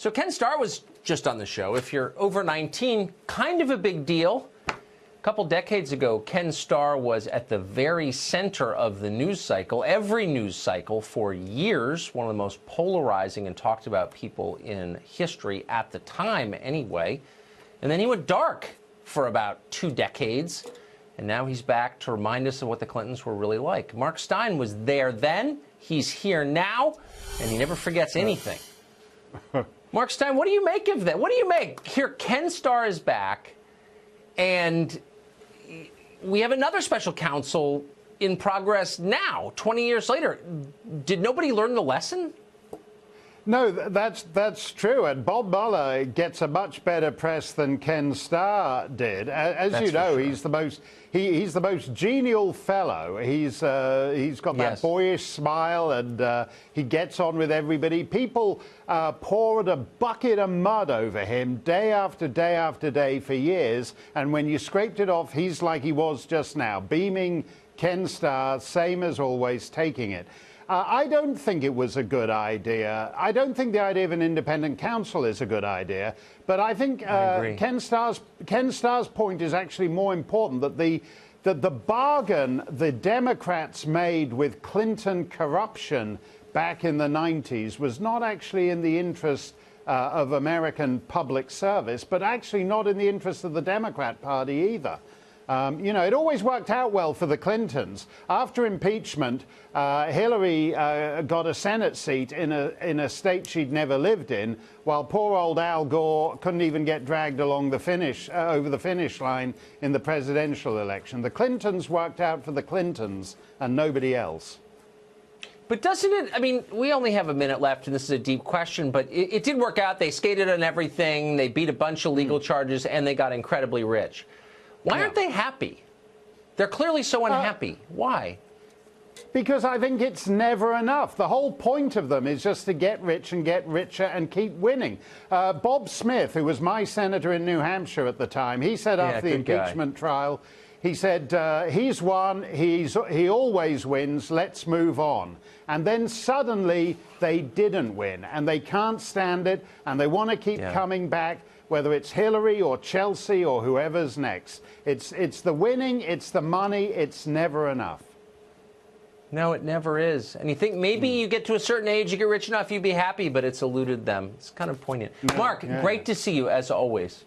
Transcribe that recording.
So Ken Starr was just on the show. If you're over 19, kind of a big deal. A couple decades ago, Ken Starr was at the very center of the news cycle, every news cycle for years, one of the most polarizing and talked about people in history at the time anyway. And then he went dark for about 2 decades. And now he's back to remind us of what the Clintons were really like. Mark Steyn was there then. He's here now. And he never forgets anything. Mark Steyn, what do you make of that? What do you make? Here, Ken Starr is back. And we have another special counsel in progress now, 20 years later. Did nobody learn the lesson? No, that's true. And Bob Mueller gets a much better press than Ken Starr did. As you know, he's the most genial fellow. He's got that boyish smile, and he gets on with everybody. People poured a bucket of mud over him day after day after day for years. And when you scraped it off, he's like he was just now, beaming Ken Starr, same as always, taking it. I don't think it was a good idea. I don't think the idea of an independent counsel is a good idea. But I think Ken Starr's point is actually more important, that the bargain the Democrats made with Clinton corruption back in the 90s was not actually in the interest of American public service, but actually not in the interest of the Democrat Party either. You know, it always worked out well for the Clintons. After impeachment, Hillary got a Senate seat in a state she'd never lived in, while poor old Al Gore couldn't even get dragged along the over the finish line in the presidential election. The Clintons worked out for the Clintons and nobody else. But doesn't it, I mean, we only have a minute left, and this is a deep question, but it did work out. They skated on everything. They beat a bunch of legal charges, and they got incredibly rich. Why aren't they happy? They're clearly so unhappy. Why? Because I think it's never enough. The whole point of them is just to get rich and get richer and keep winning. Bob Smith, who was my senator in New Hampshire at the time, he said after the impeachment trial, he said, he's won, he always wins, let's move on. And then suddenly they didn't win, and they can't stand it, and they want to keep coming back, whether it's Hillary or Chelsea or whoever's next. It's the winning, it's the money, it's never enough. No, it never is. And you think maybe you get to a certain age, you get rich enough, you'd be happy, but it's eluded them. It's kind of poignant. Mark, great to see you, as always.